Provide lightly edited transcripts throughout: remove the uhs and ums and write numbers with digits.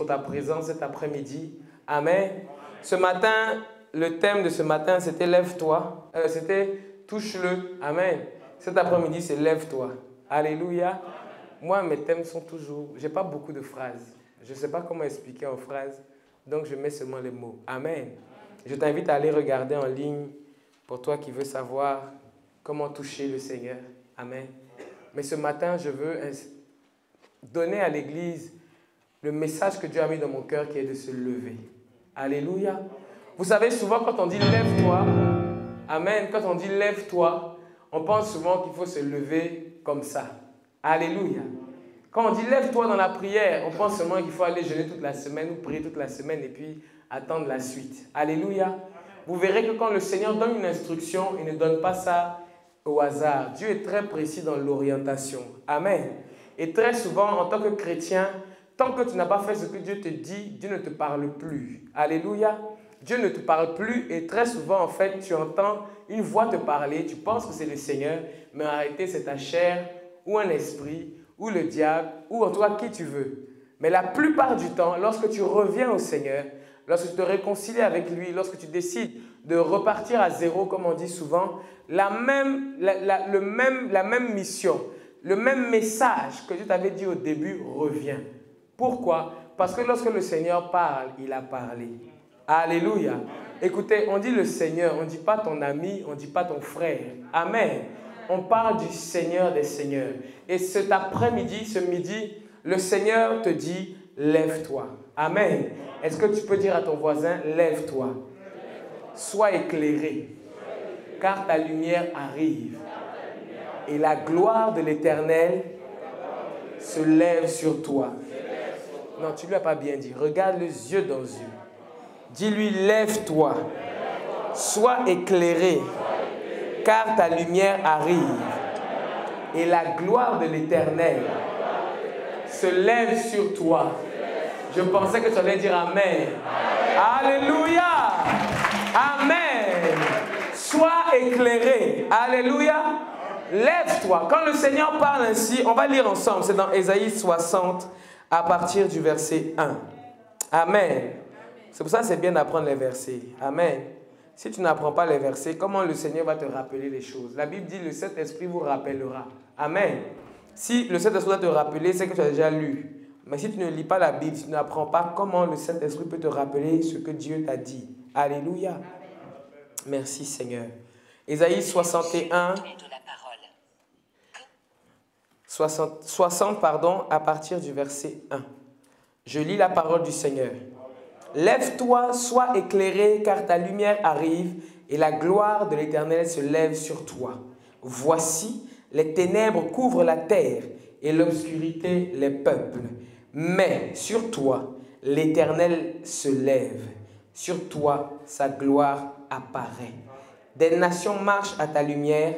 pour ta présence cet après-midi. Amen. Ce matin, le thème de ce matin, c'était lève-toi. C'était touche-le. Amen. Cet après-midi, c'est lève-toi. Alléluia. Moi, mes thèmes sont toujours... Je n'ai pas beaucoup de phrases. Je ne sais pas comment expliquer en phrases. Donc, je mets seulement les mots. Amen. Je t'invite à aller regarder en ligne pour toi qui veux savoir comment toucher le Seigneur. Amen. Mais ce matin, je veux donner à l'Église le message que Dieu a mis dans mon cœur qui est de se lever. Alléluia. Vous savez, souvent quand on dit lève-toi, amen, quand on dit lève-toi, on pense souvent qu'il faut se lever comme ça. Alléluia. Quand on dit lève-toi dans la prière, on pense seulement qu'il faut aller jeûner toute la semaine ou prier toute la semaine et puis attendre la suite. Alléluia. Vous verrez que quand le Seigneur donne une instruction, il ne donne pas ça au hasard. Dieu est très précis dans l'orientation. Amen. Et très souvent, en tant que chrétien, tant que tu n'as pas fait ce que Dieu te dit, Dieu ne te parle plus. Alléluia. Dieu ne te parle plus et très souvent, en fait, tu entends une voix te parler, tu penses que c'est le Seigneur, mais en réalité, c'est ta chair ou un esprit ou le diable ou en toi qui tu veux. Mais la plupart du temps, lorsque tu reviens au Seigneur, lorsque tu te réconcilies avec lui, lorsque tu décides de repartir à zéro, comme on dit souvent, la même mission, le même message que Dieu t'avait dit au début revient. Pourquoi? Parce que lorsque le Seigneur parle, il a parlé. Alléluia. Écoutez, on dit le Seigneur, on ne dit pas ton ami, on ne dit pas ton frère. Amen. On parle du Seigneur des Seigneurs. Et cet après-midi, ce midi, le Seigneur te dit, lève-toi. Amen. Est-ce que tu peux dire à ton voisin, lève-toi. Sois éclairé, car ta lumière arrive. Et la gloire de l'Éternel se lève sur toi. Non, tu ne lui as pas bien dit. Regarde les yeux dans les yeux. Dis-lui, lève-toi. Sois éclairé, car ta lumière arrive. Et la gloire de l'Éternel se lève sur toi. Je pensais que tu allais dire Amen. Alléluia. Amen. Sois éclairé. Alléluia. Lève-toi. Quand le Seigneur parle ainsi, on va lire ensemble. C'est dans Ésaïe 60, à partir du verset 1. Amen. C'est pour ça que c'est bien d'apprendre les versets. Amen. Si tu n'apprends pas les versets, comment le Seigneur va te rappeler les choses? La Bible dit, le Saint-Esprit vous rappellera. Amen. Si le Saint-Esprit va te rappeler, c'est que tu as déjà lu. Mais si tu ne lis pas la Bible, si tu n'apprends pas, comment le Saint-Esprit peut te rappeler ce que Dieu t'a dit? Alléluia. Merci Seigneur. Ésaïe 61, 60, à partir du verset 1. Je lis la parole du Seigneur. Lève-toi, sois éclairé, car ta lumière arrive, et la gloire de l'Éternel se lève sur toi. Voici, les ténèbres couvrent la terre, et l'obscurité les peuples. Mais sur toi, l'Éternel se lève. Sur toi, sa gloire apparaît. Des nations marchent à ta lumière,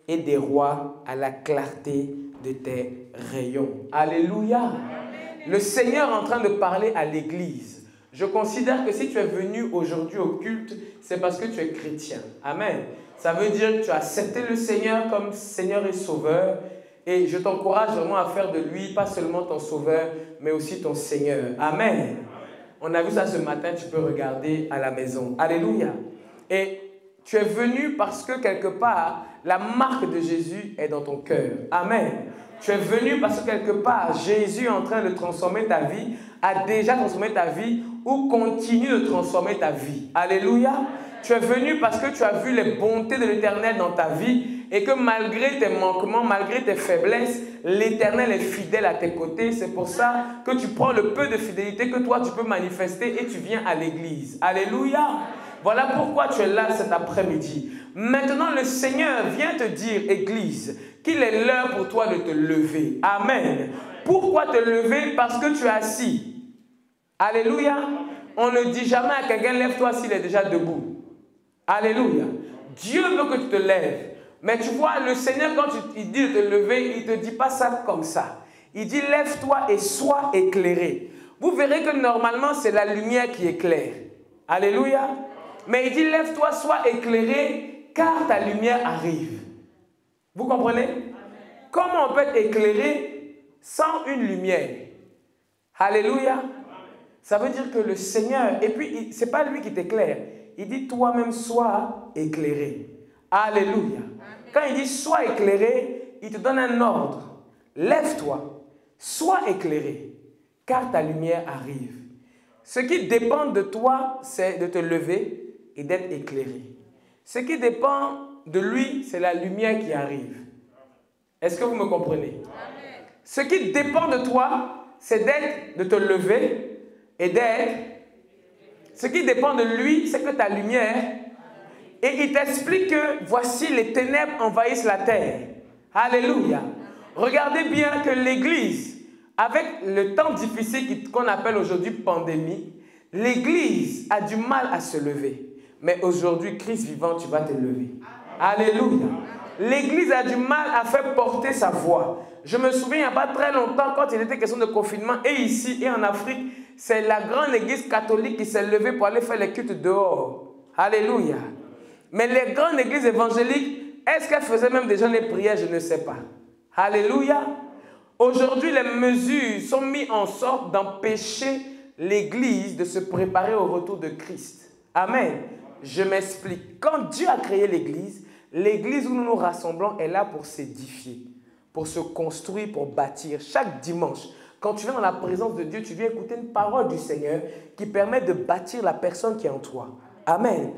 et des rois à la clarté de tes rayons. Alléluia. Amen. Le Seigneur est en train de parler à l'Église. Je considère que si tu es venu aujourd'hui au culte, c'est parce que tu es chrétien. Amen. Ça veut dire que tu as accepté le Seigneur comme Seigneur et Sauveur. Et je t'encourage vraiment à faire de lui, pas seulement ton Sauveur, mais aussi ton Seigneur. Amen. On a vu ça ce matin, tu peux regarder à la maison. Alléluia. Et tu es venu parce que quelque part, la marque de Jésus est dans ton cœur. Amen. Tu es venu parce que quelque part, Jésus est en train de transformer ta vie, a déjà transformé ta vie ou continue de transformer ta vie. Alléluia. Tu es venu parce que tu as vu les bontés de l'Éternel dans ta vie et que malgré tes manquements, malgré tes faiblesses, l'Éternel est fidèle à tes côtés. C'est pour ça que tu prends le peu de fidélité que toi tu peux manifester et tu viens à l'église. Alléluia. Voilà pourquoi tu es là cet après-midi. Maintenant, le Seigneur vient te dire, Église, qu'il est l'heure pour toi de te lever. Amen. Pourquoi te lever? Parce que tu es assis. Alléluia. On ne dit jamais à quelqu'un, lève-toi s'il est déjà debout. Alléluia. Dieu veut que tu te lèves. Mais tu vois, le Seigneur, quand il dit de te lever, il ne te dit pas ça comme ça. Il dit, lève-toi et sois éclairé. Vous verrez que normalement, c'est la lumière qui éclaire. Alléluia. Mais il dit, lève-toi, sois éclairé, car ta lumière arrive. Vous comprenez? Comment on peut être éclairé sans une lumière? Alléluia. Ça veut dire que le Seigneur, et puis ce n'est pas lui qui t'éclaire, il dit toi-même sois éclairé. Alléluia. Quand il dit sois éclairé, il te donne un ordre. Lève-toi, sois éclairé, car ta lumière arrive. Ce qui dépend de toi, c'est de te lever et d'être éclairé. Ce qui dépend de lui, c'est la lumière qui arrive. Est-ce que vous me comprenez? Amen. Ce qui dépend de toi, c'est de te lever et d'être. Ce qui dépend de lui, c'est que ta lumière. Et il t'explique que voici les ténèbres envahissent la terre. Alléluia. Regardez bien que l'Église, avec le temps difficile qu'on appelle aujourd'hui pandémie, l'Église a du mal à se lever. Mais aujourd'hui, Christ vivant, tu vas te lever. Alléluia. L'Église a du mal à faire porter sa voix. Je me souviens, il n'y a pas très longtemps, quand il était question de confinement, et ici et en Afrique, c'est la grande Église catholique qui s'est levée pour aller faire les cultes dehors. Alléluia. Mais les grandes églises évangéliques, est-ce qu'elles faisaient même déjà les prières? Je ne sais pas. Alléluia. Aujourd'hui, les mesures sont mises en sorte d'empêcher l'Église de se préparer au retour de Christ. Amen. Je m'explique. Quand Dieu a créé l'Église, l'Église où nous nous rassemblons est là pour s'édifier, pour se construire, pour bâtir. Chaque dimanche, quand tu viens dans la présence de Dieu, tu viens écouter une parole du Seigneur qui permet de bâtir la personne qui est en toi. Amen.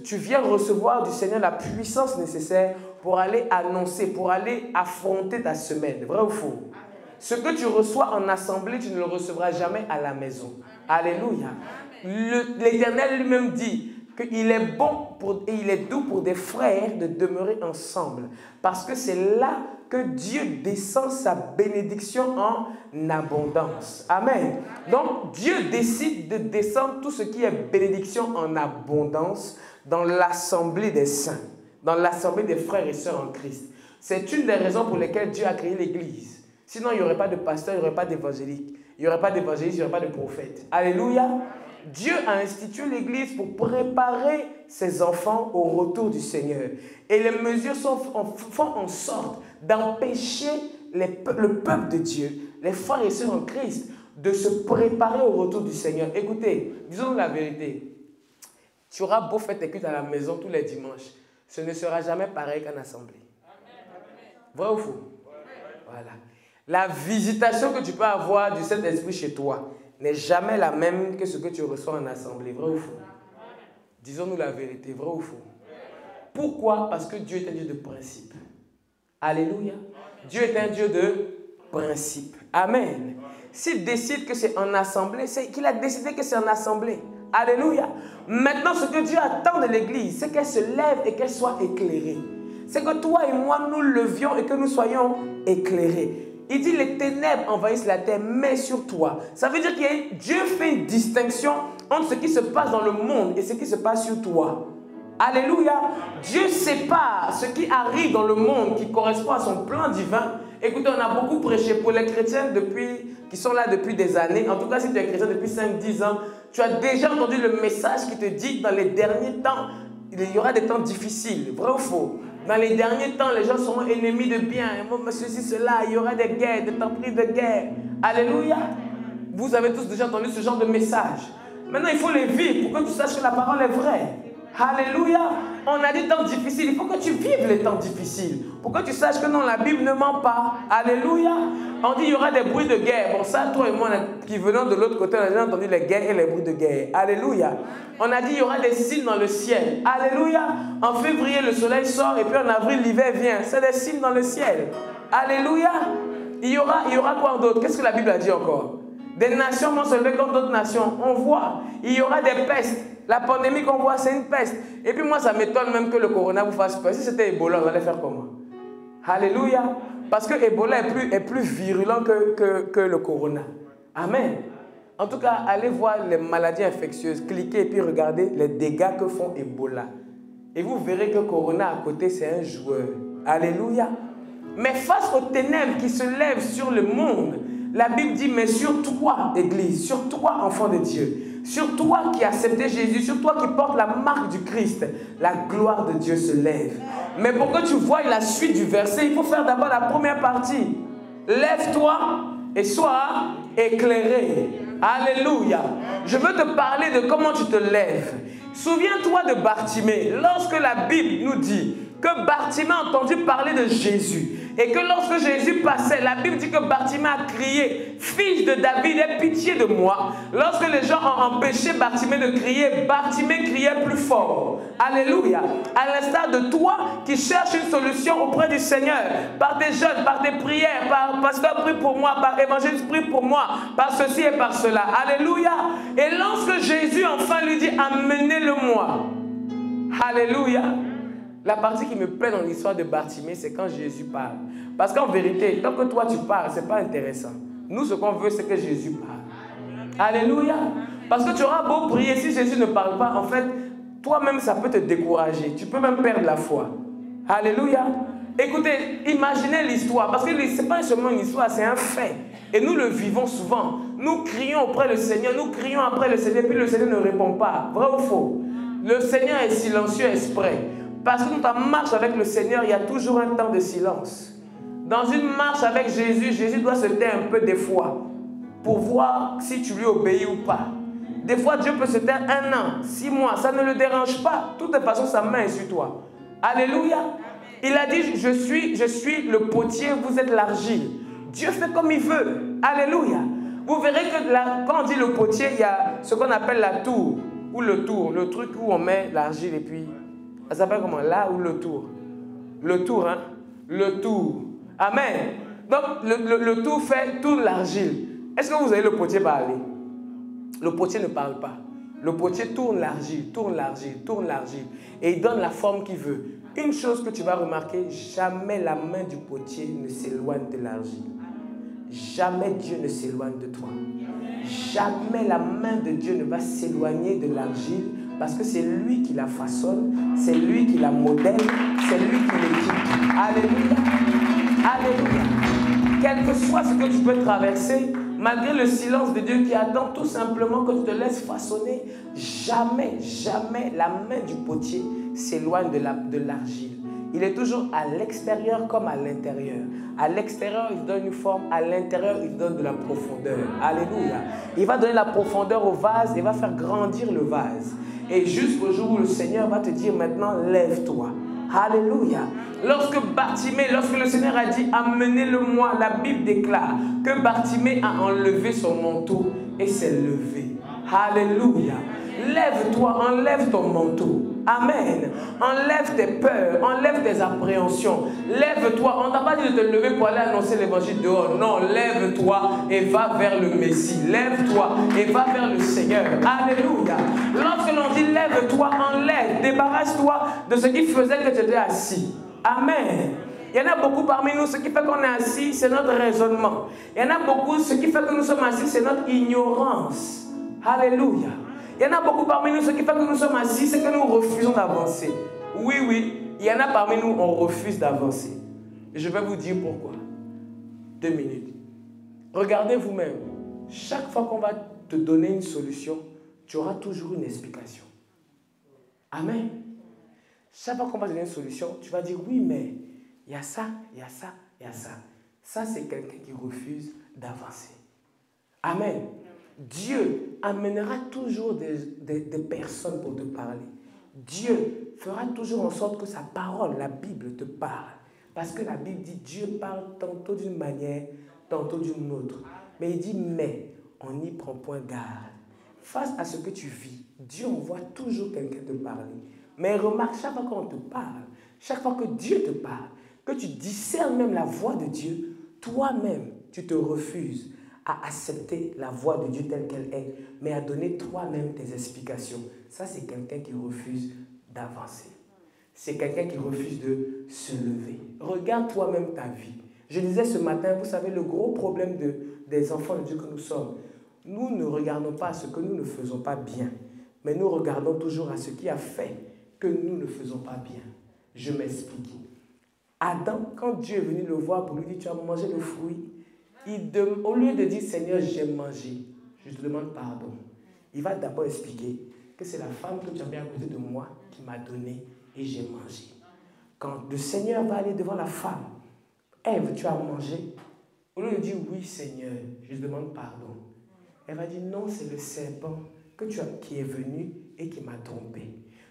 Tu viens recevoir du Seigneur la puissance nécessaire pour aller annoncer, pour aller affronter ta semaine. Vrai ou faux? Ce que tu reçois en assemblée, tu ne le recevras jamais à la maison. Alléluia. L'Éternel lui-même dit qu'il est bon et il est doux pour des frères de demeurer ensemble. Parce que c'est là que Dieu descend sa bénédiction en abondance. Amen. Donc, Dieu décide de descendre tout ce qui est bénédiction en abondance dans l'assemblée des saints, dans l'assemblée des frères et sœurs en Christ. C'est une des raisons pour lesquelles Dieu a créé l'Église. Sinon, il n'y aurait pas de pasteur, il n'y aurait pas d'évangélique. Il n'y aurait pas d'évangéliste, il n'y aurait pas de prophète. Alléluia. Dieu a institué l'Église pour préparer ses enfants au retour du Seigneur. Et les mesures font en sorte d'empêcher le peuple de Dieu, les frères et sœurs en Christ, de se préparer au retour du Seigneur. Écoutez, disons la vérité. Tu auras beau faire tes cultes à la maison tous les dimanches, ce ne sera jamais pareil qu'en assemblée. Vrai ou faux? Voilà. La visitation que tu peux avoir du Saint-Esprit chez toi n'est jamais la même que ce que tu reçois en assemblée. Vrai ou faux? Disons-nous la vérité. Vrai ou faux? Pourquoi? Parce que Dieu est un Dieu de principe. Alléluia. Dieu est un Dieu de principe. Amen. S'il décide que c'est en assemblée, c'est qu'il a décidé que c'est en assemblée. Alléluia. Maintenant, ce que Dieu attend de l'Église, c'est qu'elle se lève et qu'elle soit éclairée. C'est que toi et moi, nous levions et que nous soyons éclairés. Il dit les ténèbres envahissent la terre, mais sur toi. Ça veut dire que Dieu fait une distinction entre ce qui se passe dans le monde et ce qui se passe sur toi. Alléluia. Dieu sépare ce qui arrive dans le monde qui correspond à son plan divin. Écoutez, on a beaucoup prêché pour les chrétiens qui sont là depuis des années. En tout cas, si tu es chrétien depuis 5-10 ans, tu as déjà entendu le message qui te dit que dans les derniers temps, il y aura des temps difficiles. Vrai ou faux? Dans les derniers temps, les gens seront ennemis de bien. Ceci, cela, il y aura des guerres, des tempêtes de guerre. Alléluia. Vous avez tous déjà entendu ce genre de message. Maintenant, il faut les vivre pour que tu saches que la parole est vraie. Alléluia. On a des temps difficiles. Il faut que tu vives les temps difficiles. Pour que tu saches que non, la Bible ne ment pas. Alléluia. On dit qu'il y aura des bruits de guerre. Bon, ça, toi et moi, qui venons de l'autre côté, on a déjà entendu les guerres et les bruits de guerre. Alléluia. On a dit qu'il y aura des signes dans le ciel. Alléluia. En février, le soleil sort et puis en avril, l'hiver vient. C'est des signes dans le ciel. Alléluia. Il y aura quoi d'autre? Qu'est-ce que la Bible a dit encore? Des nations vont se lever contre d'autres nations. On voit. Il y aura des pestes. La pandémie qu'on voit, c'est une peste. Et puis moi, ça m'étonne même que le corona vous fasse peur. Si c'était Ebola, on allait faire comment? Alléluia. Parce que Ebola est plus virulent que le corona. Amen. En tout cas, allez voir les maladies infectieuses. Cliquez et puis regardez les dégâts que font Ebola. Et vous verrez que corona à côté, c'est un joueur. Alléluia. Mais face aux ténèbres qui se lèvent sur le monde, la Bible dit, mais sur toi, Église, sur toi, enfant de Dieu, sur toi qui as accepté Jésus, sur toi qui porte la marque du Christ, la gloire de Dieu se lève. Mais pour que tu voies la suite du verset, il faut faire d'abord la première partie. Lève-toi et sois éclairé. Alléluia. Je veux te parler de comment tu te lèves. Souviens-toi de Bartimée. Lorsque la Bible nous dit que Bartimée a entendu parler de Jésus et que lorsque Jésus passait, la Bible dit que Bartimée a crié « Fils de David, aie pitié de moi ». Lorsque les gens ont empêché Bartimée de crier, Bartimée criait plus fort. Alléluia. À l'instar de toi qui cherches une solution auprès du Seigneur, par tes jeûnes, par tes prières, par pasteur prie pour moi, par évangéliste prie pour moi, par ceci et par cela. Alléluia. Et lorsque Jésus enfin lui dit « Amenez-le-moi ». Alléluia. La partie qui me plaît dans l'histoire de Bartimée, c'est quand Jésus parle. Parce qu'en vérité, tant que toi tu parles, ce n'est pas intéressant. Nous, ce qu'on veut, c'est que Jésus parle. Alléluia. Parce que tu auras beau prier, si Jésus ne parle pas, en fait, toi-même, ça peut te décourager. Tu peux même perdre la foi. Alléluia. Écoutez, imaginez l'histoire. Parce que ce n'est pas seulement une histoire, c'est un fait. Et nous le vivons souvent. Nous crions auprès du Seigneur, nous crions après le Seigneur, puis le Seigneur ne répond pas. Vrai ou faux? Le Seigneur est silencieux exprès. Parce que dans ta marche avec le Seigneur, il y a toujours un temps de silence. Dans une marche avec Jésus, Jésus doit se taire un peu des fois pour voir si tu lui obéis ou pas. Des fois, Dieu peut se taire 1 an, 6 mois, ça ne le dérange pas. De toute façon, sa main est sur toi. Alléluia. Il a dit, je suis le potier, vous êtes l'argile. Dieu fait comme il veut. Alléluia. Vous verrez que là, quand on dit le potier, il y a ce qu'on appelle la tour, ou le tour, le truc où on met l'argile et puis... Ça s'appelle comment? Là ou le tour? Le tour, hein? Le tour. Amen. Donc, le tour fait tourne l'argile. Est-ce que vous avez le potier parler? Le potier ne parle pas. Le potier tourne l'argile, tourne l'argile, tourne l'argile. Et il donne la forme qu'il veut. Une chose que tu vas remarquer, jamais la main du potier ne s'éloigne de l'argile. Jamais Dieu ne s'éloigne de toi. Jamais la main de Dieu ne va s'éloigner de l'argile. Parce que c'est lui qui la façonne, c'est lui qui la modèle, c'est lui qui l'équipe. Alléluia. Alléluia. Quel que soit ce que tu peux traverser, malgré le silence de Dieu qui attend tout simplement que tu te laisses façonner, jamais, jamais la main du potier s'éloigne de l'argile. Il est toujours à l'extérieur comme à l'intérieur. À l'extérieur, il donne une forme. À l'intérieur, il donne de la profondeur. Alléluia. Il va donner la profondeur au vase et va faire grandir le vase. Et jusqu'au jour où le Seigneur va te dire maintenant, lève-toi. Alléluia. Lorsque le Seigneur a dit, amenez-le-moi, la Bible déclare que Bartimée a enlevé son manteau et s'est levé. Alléluia. Lève-toi, enlève ton manteau. Amen. Enlève tes peurs, enlève tes appréhensions. Lève-toi. On t'a pas dit de te lever pour aller annoncer l'évangile dehors. Non, lève-toi et va vers le Messie. Lève-toi et va vers le Seigneur. Alléluia. Lorsque l'on dit lève-toi, enlève, débarrasse-toi de ce qui faisait que tu étais assis. Amen. Il y en a beaucoup parmi nous, ce qui fait qu'on est assis, c'est notre raisonnement. Il y en a beaucoup, ce qui fait que nous sommes assis, c'est notre ignorance. Alléluia. Il y en a beaucoup parmi nous, ce qui fait que nous sommes assis, c'est que nous refusons d'avancer. Oui, oui, il y en a parmi nous, on refuse d'avancer. Et je vais vous dire pourquoi. 2 minutes. Regardez vous-même. Chaque fois qu'on va te donner une solution, tu auras toujours une explication. Amen. Chaque fois qu'on va te donner une solution, tu vas dire, oui, mais il y a ça, il y a ça, il y a ça. Ça, c'est quelqu'un qui refuse d'avancer. Amen. Dieu amènera toujours des personnes pour te parler. Dieu fera toujours en sorte que sa parole, la Bible, te parle. Parce que la Bible dit, Dieu parle tantôt d'une manière, tantôt d'une autre. Mais il dit, mais on n'y prend point garde. Face à ce que tu vis, Dieu envoie toujours quelqu'un te parler. Mais remarque, chaque fois qu'on te parle, chaque fois que Dieu te parle, que tu discernes même la voix de Dieu, toi-même, tu te refuses à accepter la voix de Dieu telle qu'elle est, mais à donner toi-même tes explications. Ça, c'est quelqu'un qui refuse d'avancer. C'est quelqu'un qui refuse de se lever. Regarde toi-même ta vie. Je disais ce matin, vous savez, le gros problème des enfants de Dieu que nous sommes, nous ne regardons pas à ce que nous ne faisons pas bien, mais nous regardons toujours à ce qui a fait que nous ne faisons pas bien. Je m'explique. Adam, quand Dieu est venu le voir pour lui dire, tu as mangé le fruit, au lieu de dire, Seigneur, j'ai mangé, je te demande pardon. Il va d'abord expliquer que c'est la femme que tu as mis à côté de moi qui m'a donné et j'ai mangé. Quand le Seigneur va aller devant la femme, Ève, tu as mangé, au lieu de dire, oui, Seigneur, je te demande pardon. Elle va dire, non, c'est le serpent qui est venu et qui m'a trompé.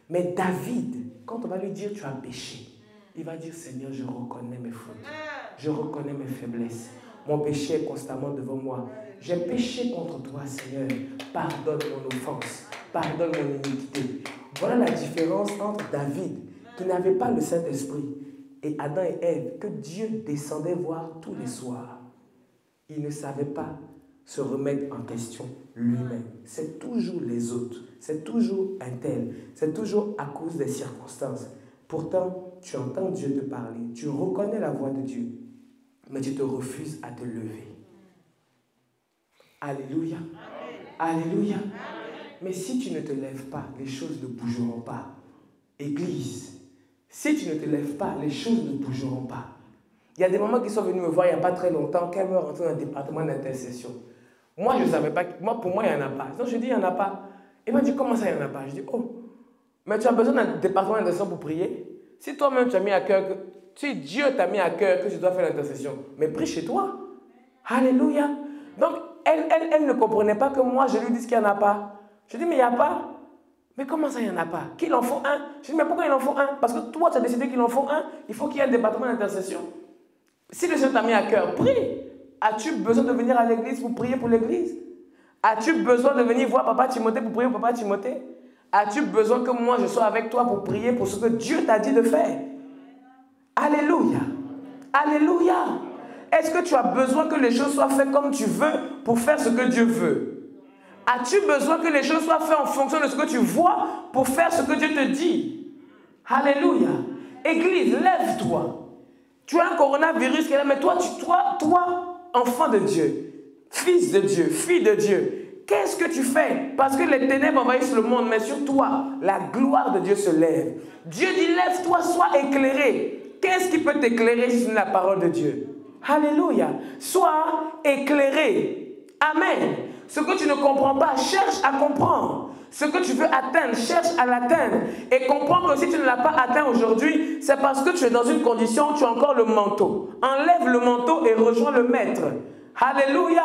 Mais David, quand on va lui dire, tu as péché, il va dire, Seigneur, je reconnais mes fautes. Je reconnais mes faiblesses. Mon péché est constamment devant moi. J'ai péché contre toi, Seigneur. Pardonne mon offense. Pardonne mon iniquité. Voilà la différence entre David, qui n'avait pas le Saint-Esprit, et Adam et Ève, que Dieu descendait voir tous les soirs. Il ne savait pas se remettre en question lui-même. C'est toujours les autres. C'est toujours un tel. C'est toujours à cause des circonstances. Pourtant, tu entends Dieu te parler. Tu reconnais la voix de Dieu. Mais tu te refuses à te lever. Alléluia. Alléluia. Mais si tu ne te lèves pas, les choses ne bougeront pas. Église, si tu ne te lèves pas, les choses ne bougeront pas. Il y a des mamans qui sont venues me voir il n'y a pas très longtemps, qu'elles veulent rentrer dans un département d'intercession. Moi, je ne savais pas. Pour moi, il n'y en a pas. Donc, je dis, il n'y en a pas. Il m'a dit, comment ça, il n'y en a pas? Je dis, oh, mais tu as besoin d'un département d'intercession pour prier? Si toi-même, tu as mis à cœur, si Dieu t'a mis à cœur que tu dois faire l'intercession, mais prie chez toi. Alléluia. Donc, elle ne comprenait pas que moi, je lui dis qu'il n'y en a pas. Je dis, mais il n'y a pas. Mais comment ça, il n'y en a pas? Qu'il en faut un? Je dis, mais pourquoi il en faut un? Parce que toi, tu as décidé qu'il en faut un. Il faut qu'il y ait un département d'intercession. Si le Seigneur t'a mis à cœur, prie. As-tu besoin de venir à l'église pour prier pour l'église? As-tu besoin de venir voir Papa Timothée pour prier pour Papa Timothée? As-tu besoin que moi je sois avec toi pour prier pour ce que Dieu t'a dit de faire? Alléluia. Alléluia. Est-ce que tu as besoin que les choses soient faites comme tu veux pour faire ce que Dieu veut? As-tu besoin que les choses soient faites en fonction de ce que tu vois pour faire ce que Dieu te dit? Alléluia. Église, lève-toi. Tu as un coronavirus qui est là, mais toi, enfant de Dieu, fils de Dieu, fille de Dieu, qu'est-ce que tu fais? Parce que les ténèbres envahissent le monde, mais sur toi, la gloire de Dieu se lève. Dieu dit, lève-toi, sois éclairé. Qu'est-ce qui peut t'éclairer si ce n'est la parole de Dieu? Alléluia. Sois éclairé. Amen. Ce que tu ne comprends pas, cherche à comprendre. Ce que tu veux atteindre, cherche à l'atteindre. Et comprends que si tu ne l'as pas atteint aujourd'hui, c'est parce que tu es dans une condition où tu as encore le manteau. Enlève le manteau et rejoins le maître. Alléluia.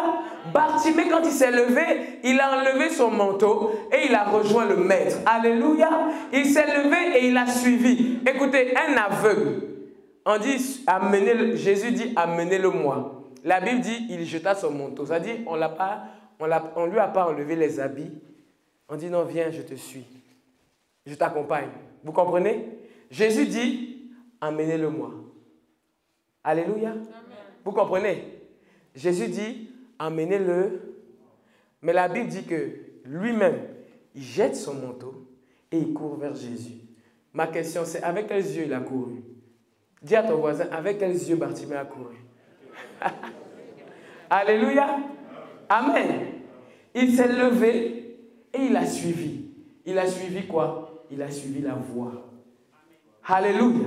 Bartimée, quand il s'est levé, il a enlevé son manteau et il a rejoint le maître. Alléluia. Il s'est levé et il a suivi. Écoutez, un aveugle, on dit, Jésus dit, amenez-le-moi. La Bible dit, il jeta son manteau. Ça dit, on ne lui a pas enlevé les habits. On dit, non, viens, je te suis. Je t'accompagne. Vous comprenez? Jésus dit, amenez-le-moi. Alléluia. Amen. Vous comprenez? Jésus dit, amenez-le. Mais la Bible dit que lui-même, il jette son manteau et il court vers Jésus. Ma question, c'est avec quels yeux il a couru? Dis à ton voisin, avec quels yeux Bartimée a couru? Alléluia. Amen. Il s'est levé et il a suivi. Il a suivi quoi? Il a suivi la voie. Alléluia.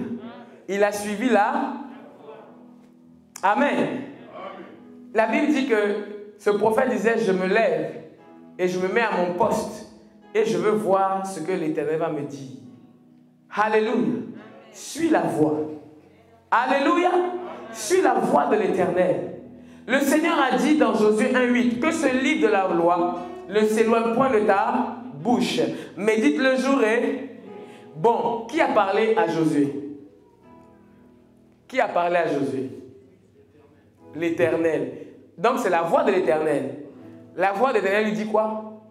Il a suivi la... Amen. La Bible dit que ce prophète disait, je me lève et je me mets à mon poste et je veux voir ce que l'Éternel va me dire. Alléluia. Suis la voie. Alléluia. Suis la voie de l'Éternel. Le Seigneur a dit dans Josué 1,8 que ce livre de la loi ne s'éloigne point de ta bouche. Médite le jour et... Bon, qui a parlé à Josué? Qui a parlé à Josué? L'Éternel. Donc c'est la voix de l'Éternel. La voix de l'Éternel lui dit quoi?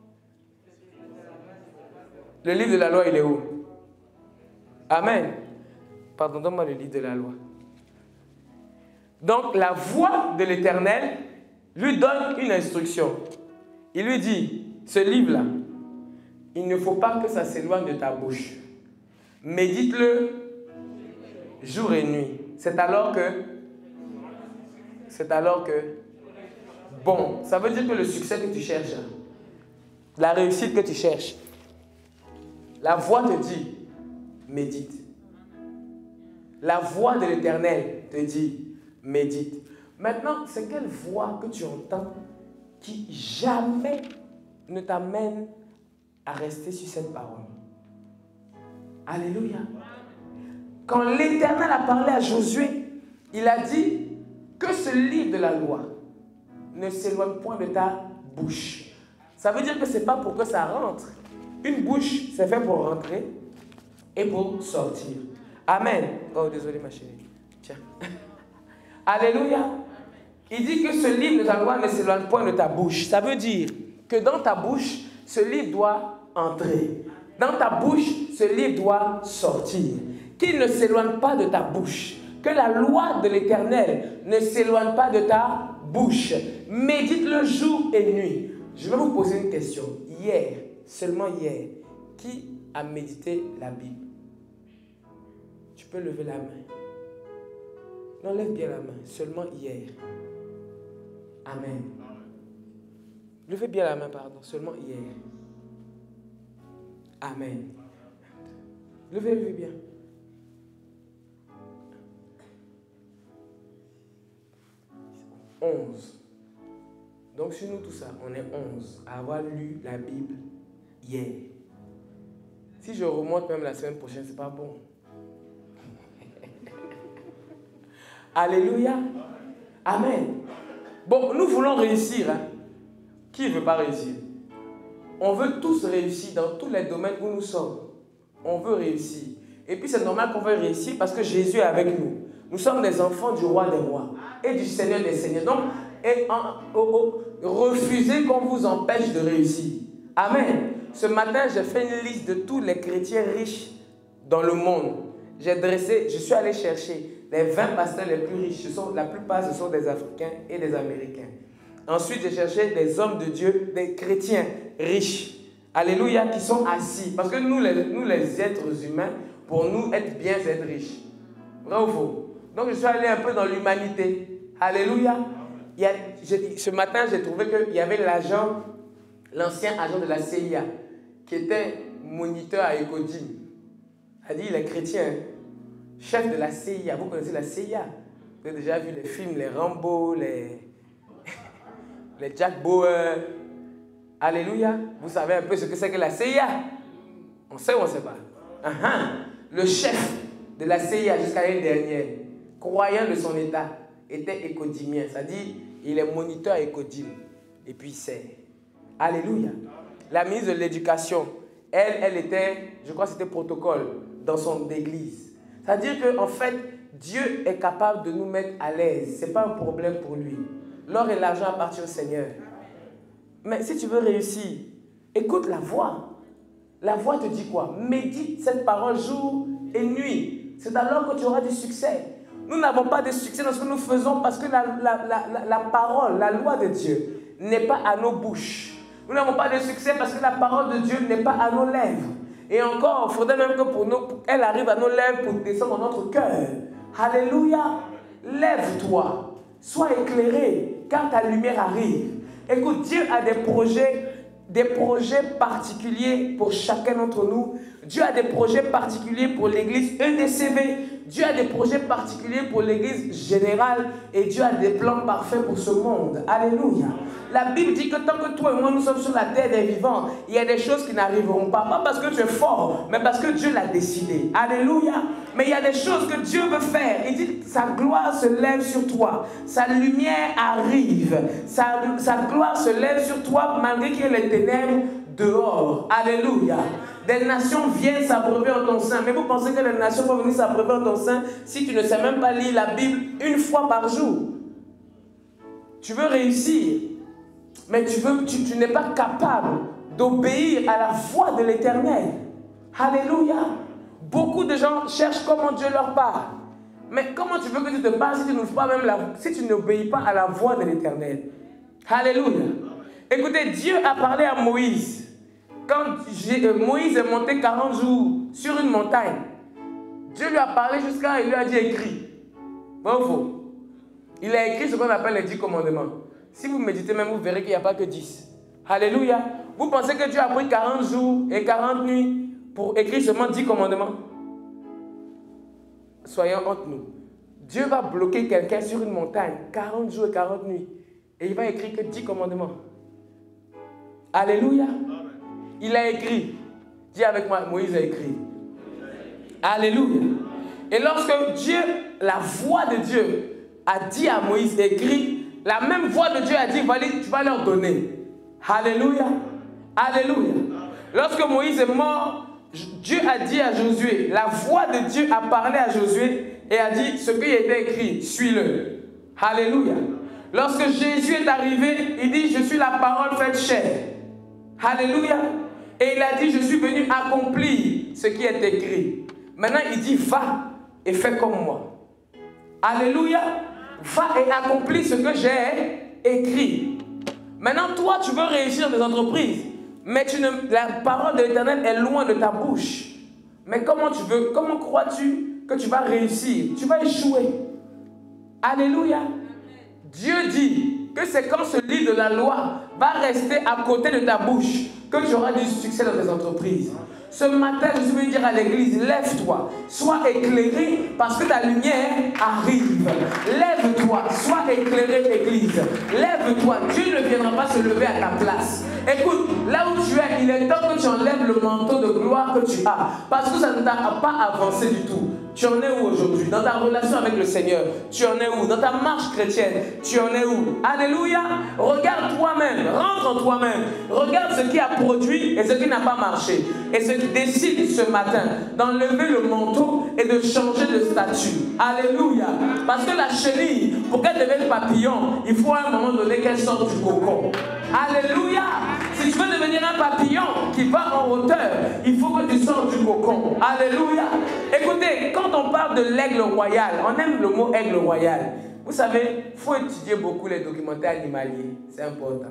Le livre de la loi, il est où? Amen. Pardon, donne-moi le livre de la loi. Donc la voix de l'Éternel lui donne une instruction. Il lui dit, ce livre-là, il ne faut pas que ça s'éloigne de ta bouche. Médite-le jour et nuit. C'est alors que... Bon, ça veut dire que le succès que tu cherches, la réussite que tu cherches, la voix te dit, médite. La voix de l'Éternel te dit, médite. Maintenant, c'est quelle voix que tu entends qui jamais ne t'amène à rester sur cette parole? Alléluia. Quand l'Éternel a parlé à Josué, il a dit que ce livre de la loi ne s'éloigne point de ta bouche. Ça veut dire que ce n'est pas pour que ça rentre. Une bouche, c'est fait pour rentrer et pour sortir. Amen. Oh, désolé ma chérie. Tiens. Alléluia. Il dit que ce livre de ta loi ne s'éloigne point de ta bouche. Ça veut dire que dans ta bouche, ce livre doit entrer. Dans ta bouche, ce livre doit sortir. Qu'il ne s'éloigne pas de ta bouche. Que la loi de l'Éternel ne s'éloigne pas de ta bouche. Médite-le jour et nuit. Je vais vous poser une question. Hier, seulement hier, qui a médité la Bible? Tu peux lever la main. Non, lève bien la main. Seulement hier. Amen. Levez bien la main, pardon. Seulement hier. Amen. Levez bien. « 11. Donc sur nous tout ça, on est 11 à avoir lu la Bible hier. Si je remonte même la semaine prochaine, c'est pas bon. Alléluia. Amen. Bon, nous voulons réussir. Hein? Qui ne veut pas réussir? On veut tous réussir dans tous les domaines où nous sommes. On veut réussir. Et puis c'est normal qu'on veuille réussir parce que Jésus est avec nous. Nous sommes des enfants du roi des rois et du Seigneur des seigneurs. Donc, refusez qu'on vous empêche de réussir. Amen. Ce matin, j'ai fait une liste de tous les chrétiens riches dans le monde. Je suis allé chercher les 20 pasteurs les plus riches. La plupart, ce sont des Africains et des Américains. Ensuite, j'ai cherché des hommes de Dieu, des chrétiens riches. Alléluia, qui sont assis. Parce que nous les êtres humains, pour nous, être bien, c'est être riche. Vrai ou faux? Donc, je suis allé un peu dans l'humanité. Alléluia. Ce matin, j'ai trouvé qu'il y avait l'ancien agent de la CIA, qui était moniteur à Ecodim. Il a dit, il est chrétien, chef de la CIA. Vous connaissez la CIA? Vous avez déjà vu les films, les Rambo, les Jack Bauer. Alléluia. Vous savez un peu ce que c'est que la CIA? On sait ou on ne sait pas? Le chef de la CIA jusqu'à l'année dernière, croyant de son état, était écodimien. C'est-à-dire, il est moniteur à Ecodim. Et puis c'est. Alléluia. La ministre de l'Éducation, elle était, je crois que c'était protocole dans son église. C'est-à-dire qu'en fait, Dieu est capable de nous mettre à l'aise. Ce n'est pas un problème pour lui. L'or et l'argent appartiennent au Seigneur. Mais si tu veux réussir, écoute la voix. La voix te dit quoi? Médite cette parole jour et nuit. C'est alors que tu auras du succès. Nous n'avons pas de succès dans ce que nous faisons parce que la parole, la loi de Dieu n'est pas à nos bouches. Nous n'avons pas de succès parce que la parole de Dieu n'est pas à nos lèvres. Et encore, il faudrait même que pour nous, elle arrive à nos lèvres pour descendre dans notre cœur. Alléluia. Lève-toi. Sois éclairé car ta lumière arrive. Écoute, Dieu a des projets particuliers pour chacun d'entre nous. Dieu a des projets particuliers pour l'église EDCV. Dieu a des projets particuliers pour l'église générale. Et Dieu a des plans parfaits pour ce monde. Alléluia. La Bible dit que tant que toi et moi nous sommes sur la terre des vivants, il y a des choses qui n'arriveront pas. Pas parce que tu es fort, mais parce que Dieu l'a décidé. Alléluia. Mais il y a des choses que Dieu veut faire. Il dit que sa gloire se lève sur toi. Sa lumière arrive. Sa gloire se lève sur toi malgré qu'il y ait les ténèbres dehors. Alléluia. Des nations viennent s'abreuver en ton sein. Mais vous pensez que les nations vont venir s'abreuver en ton sein si tu ne sais même pas lire la Bible une fois par jour? Tu veux réussir, mais tu n'es pas capable d'obéir à la voix de l'Éternel. Alléluia. Beaucoup de gens cherchent comment Dieu leur parle. Mais comment tu veux que Dieu te parle si tu n'obéis pas à la voix de l'Éternel? Alléluia. Écoutez, Dieu a parlé à Moïse. Quand Moïse est monté 40 jours sur une montagne, Dieu lui a parlé jusqu'à il lui a dit écrit. Bon ou faux? Il a écrit ce qu'on appelle les 10 commandements. Si vous méditez même, vous verrez qu'il n'y a pas que 10. Alléluia. Vous pensez que Dieu a pris 40 jours et 40 nuits pour écrire seulement 10 commandements? Soyons entre nous. Dieu va bloquer quelqu'un sur une montagne 40 jours et 40 nuits. Et il va écrire que 10 commandements. Alléluia. Il a écrit. Dis avec moi, Moïse a écrit. Alléluia. Et lorsque Dieu, la voix de Dieu a dit à Moïse écrit, la même voix de Dieu a dit, tu vas leur donner. Alléluia. Alléluia. Lorsque Moïse est mort, Dieu a dit à Josué, la voix de Dieu a parlé à Josué et a dit ce qui était écrit, suis-le. Alléluia. Lorsque Jésus est arrivé, il dit, je suis la parole faite chair. Alléluia. Et il a dit, je suis venu accomplir ce qui est écrit. Maintenant, il dit, va et fais comme moi. Alléluia. Va et accomplis ce que j'ai écrit. Maintenant, toi, tu veux réussir dans tes entreprises, mais la parole de l'Éternel est loin de ta bouche. Mais comment crois-tu que tu vas réussir? Tu vas échouer. Alléluia. Dieu dit que c'est quand ce livre de la loi va rester à côté de ta bouche que tu auras du succès dans tes entreprises. Ce matin, je suis venu dire à l'église, lève-toi, sois éclairé parce que ta lumière arrive. Lève-toi, sois éclairé, église. Lève-toi, Dieu ne viendra pas se lever à ta place. Écoute, là où tu es, il est temps que tu enlèves le manteau de gloire que tu as. Parce que ça ne t'a pas avancé du tout. Tu en es où aujourd'hui? Dans ta relation avec le Seigneur, tu en es où? Dans ta marche chrétienne, tu en es où? Alléluia. Regarde toi-même, rentre en toi-même. Regarde ce qui a produit et ce qui n'a pas marché. Et ce qui décide ce matin d'enlever le manteau et de changer de statut. Alléluia. Parce que la chenille, pour qu'elle devienne papillon, il faut à un moment donné qu'elle sorte du cocon. Alléluia. Si tu veux devenir un papillon qui va en hauteur, il faut que tu sortes du cocon. Alléluia. Écoutez, quand on parle de l'aigle royal, on aime le mot aigle royal. Vous savez, il faut étudier beaucoup les documentaires animaliers. C'est important.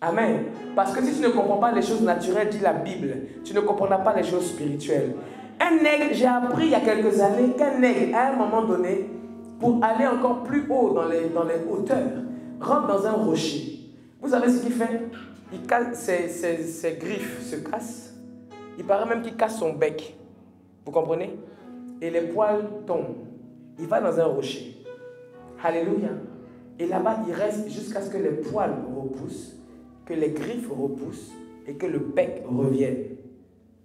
Amen. Parce que si tu ne comprends pas les choses naturelles, dit la Bible, tu ne comprendras pas les choses spirituelles. Un aigle, j'ai appris il y a quelques années qu'un aigle, à un moment donné, pour aller encore plus haut dans les hauteurs, rentre dans un rocher. Vous savez ce qu'il fait? Il casse, ses griffes se cassent. Il paraît même qu'il casse son bec. Vous comprenez? Et les poils tombent. Il va dans un rocher. Alléluia. Et là-bas, il reste jusqu'à ce que les poils repoussent, que les griffes repoussent et que le bec revienne.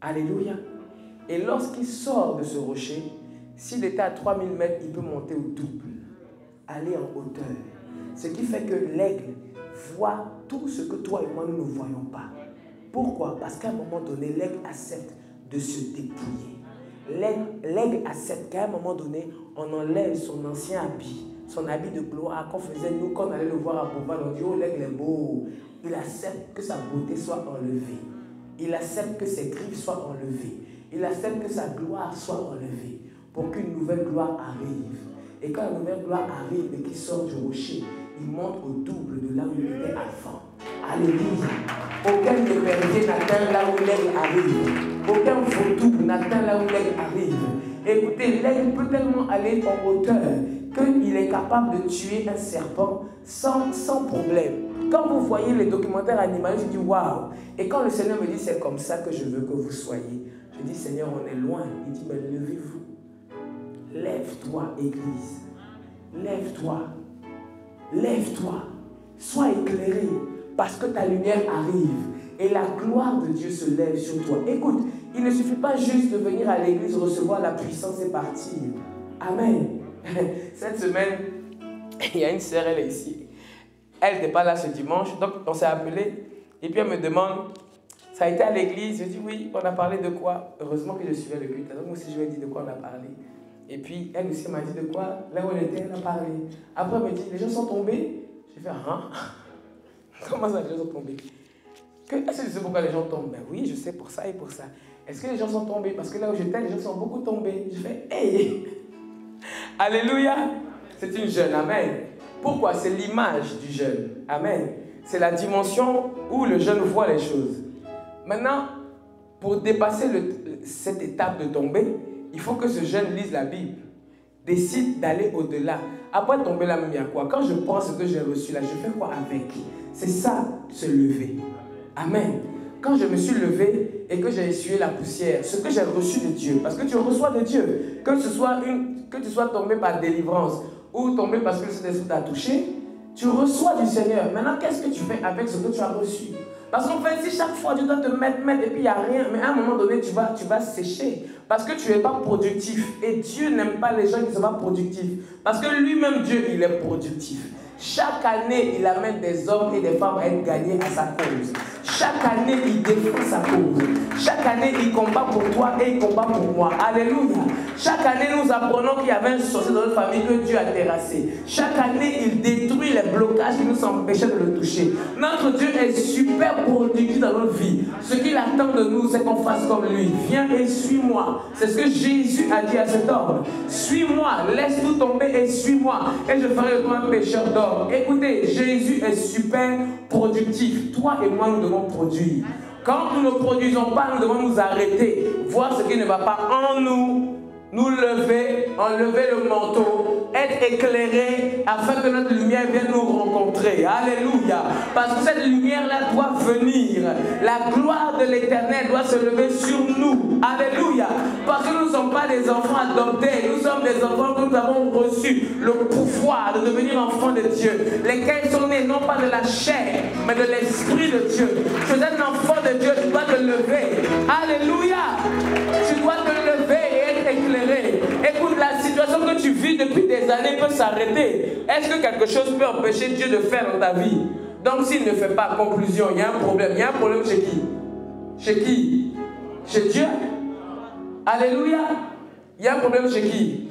Alléluia. Et lorsqu'il sort de ce rocher, s'il était à 3000 mètres, il peut monter au double, aller en hauteur. Ce qui fait que l'aigle voit tout ce que toi et moi nous ne voyons pas. Pourquoi? Parce qu'à un moment donné, l'aigle accepte de se dépouiller. L'aigle accepte qu'à un moment donné, on enlève son ancien habit, son habit de gloire qu'on faisait nous quand on allait le voir à Beauval. On dit, oh, l'aigle est beau. Il accepte que sa beauté soit enlevée. Il accepte que ses griffes soient enlevées. Il accepte que sa gloire soit enlevée pour qu'une nouvelle gloire arrive. Et quand la nouvelle gloire arrive et qu'il sort du rocher, il monte au double de là où il était avant. Alléluia. Aucun épervier n'atteint là où l'aigle arrive. Aucun vautour n'atteint là où l'aigle arrive. Écoutez, l'aigle peut tellement aller en hauteur qu'il est capable de tuer un serpent sans problème. Quand vous voyez les documentaires animaliers, je dis waouh. Et quand le Seigneur me dit c'est comme ça que je veux que vous soyez, je dis Seigneur, on est loin. Il dit mais levez-vous. Lève-toi, Église. Lève-toi. Lève-toi. Sois éclairé parce que ta lumière arrive et la gloire de Dieu se lève sur toi. Écoute, il ne suffit pas juste de venir à l'église recevoir la puissance et partir. Amen. Cette semaine, il y a une sœur, elle est ici. Elle n'était pas là ce dimanche, donc on s'est appelé. Et puis elle me demande, ça a été à l'église? Je dis oui, on a parlé de quoi? Heureusement que je suivais le culte. Donc moi aussi je lui ai dit de quoi on a parlé. Et puis elle aussi m'a dit de quoi? Là où elle était, elle a parlé. Après elle me dit, les gens sont tombés? J'ai fait, hein? Comment ça les gens sont tombés? Est-ce que je sais pourquoi les gens tombent? Ben oui, je sais pour ça et pour ça. Est-ce que les gens sont tombés? Parce que là où j'étais, les gens sont beaucoup tombés. Je fais, hey! Alléluia! C'est une jeune, amen. Pourquoi? C'est l'image du jeune. Amen. C'est la dimension où le jeune voit les choses. Maintenant, pour dépasser cette étape de tomber, il faut que ce jeune lise la Bible, décide d'aller au-delà. Après tomber là, même il y a quoi? Quand je prends ce que j'ai reçu là, je fais quoi avec? C'est ça, se lever. Amen. Quand je me suis levé et que j'ai essuyé la poussière, ce que j'ai reçu de Dieu, parce que tu reçois de Dieu, que tu sois tombé par délivrance ou tombé parce que le Saint-Esprit t'a touché, tu reçois du Seigneur. Maintenant, qu'est-ce que tu fais avec ce que tu as reçu? Parce qu'en fait, si chaque fois tu dois te mettre et puis il n'y a rien, mais à un moment donné, tu vas sécher. Parce que tu n'es pas productif. Et Dieu n'aime pas les gens qui ne sont pas productifs. Parce que lui-même, Dieu, il est productif. Chaque année, il amène des hommes et des femmes à être gagnés à sa cause. Chaque année, il défend sa cause. Chaque année, il combat pour toi et il combat pour moi. Alléluia. Chaque année, nous apprenons qu'il y avait un sorcier dans notre famille que Dieu a terrassé. Chaque année, il détruit les blocages qui nous empêchaient de le toucher. Notre Dieu est super productif dans notre vie. Ce qu'il attend de nous, c'est qu'on fasse comme lui. Viens et suis-moi. C'est ce que Jésus a dit à cet homme. Suis-moi, laisse tout tomber et suis-moi. Et je ferai de toi un pécheur d'or. Écoutez, Jésus est super productif. Toi et moi, nous devons produire. Quand nous ne produisons pas, nous devons nous arrêter, voir ce qui ne va pas en nous, nous lever, enlever le manteau, être éclairé afin que notre lumière vienne nous rencontrer. Alléluia. Parce que cette lumière-là doit venir. La gloire de l'Éternel doit se lever sur nous. Alléluia. Parce que nous ne sommes pas des enfants adoptés. Nous sommes des enfants que nous avons reçu le pouvoir de devenir enfants de Dieu. Lesquels sont nés non pas de la chair, mais de l'Esprit de Dieu. Tu es un enfant de Dieu, tu dois te lever. Alléluia. Tu dois te lever et être éclairé. Écoute, la situation que tu vis depuis des années peut s'arrêter. Est-ce que quelque chose peut empêcher Dieu de faire dans ta vie? Donc s'il ne fait pas, conclusion, il y a un problème. Il y a un problème chez qui? Chez qui? Chez Dieu? Alléluia. Il y a un problème chez qui?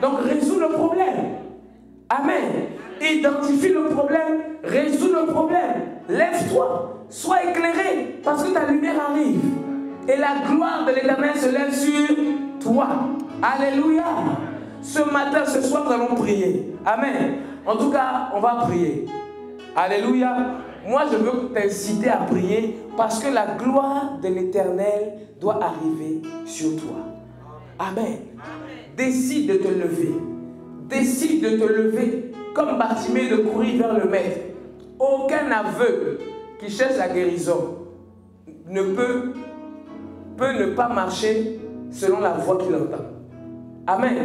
Donc résous le problème. Amen. Identifie le problème, résous le problème. Lève-toi, sois éclairé, parce que ta lumière arrive. Et la gloire de l'Éternel se lève sur toi. Alléluia. Ce matin, ce soir, nous allons prier. Amen. En tout cas, on va prier. Alléluia. Moi, je veux t'inciter à prier parce que la gloire de l'Éternel doit arriver sur toi. Amen. Décide de te lever. Décide de te lever comme Bartimée de courir vers le maître. Aucun aveugle qui cherche la guérison ne peut ne pas marcher selon la voie qu'il entend. Amen.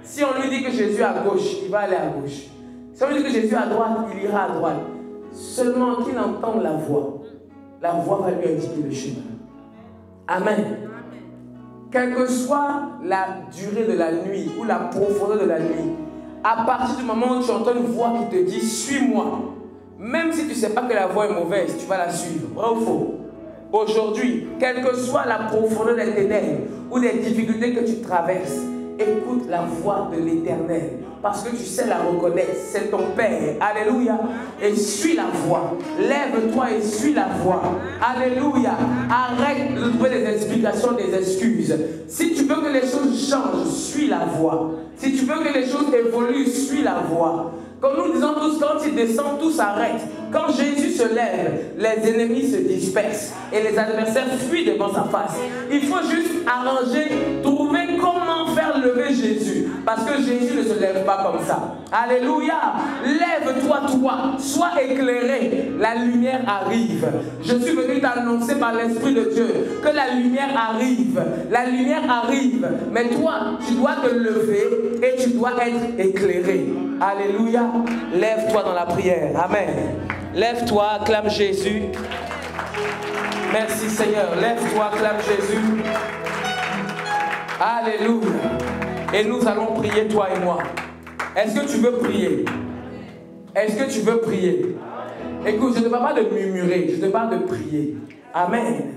Si on lui dit que Jésus est à gauche, il va aller à gauche. Si on lui dit que Jésus est à droite, il ira à droite. Seulement qu'il entende la voie va lui indiquer le chemin. Amen. Quelle que soit la durée de la nuit ou la profondeur de la nuit, à partir du moment où tu entends une voix qui te dit « Suis-moi », même si tu ne sais pas que la voix est mauvaise, tu vas la suivre. Vrai ou faux? Aujourd'hui, quelle que soit la profondeur des ténèbres ou des difficultés que tu traverses, écoute la voix de l'Éternel. Parce que tu sais la reconnaître. C'est ton Père. Alléluia. Et suis la voix. Lève-toi et suis la voix. Alléluia. Arrête de trouver des explications, des excuses. Si tu veux que les choses changent, suis la voix. Si tu veux que les choses évoluent, suis la voix. Comme nous disons tous, quand il descend, tout s'arrête. Quand Jésus se lève, les ennemis se dispersent et les adversaires fuient devant sa face. Il faut juste arranger, trouver comment faire lever Jésus. Parce que Jésus ne se lève pas comme ça. Alléluia. Lève-toi, toi. Sois éclairé. La lumière arrive. Je suis venu t'annoncer par l'Esprit de Dieu que la lumière arrive. La lumière arrive. Mais toi, tu dois te lever et tu dois être éclairé. Alléluia. Lève-toi dans la prière. Amen. Lève-toi, acclame Jésus. Merci Seigneur. Lève-toi, acclame Jésus. Alléluia. Et nous allons prier, toi et moi. Est-ce que tu veux prier? Est-ce que tu veux prier? Écoute, je ne te parle pas de murmurer, je te parle de prier. Amen.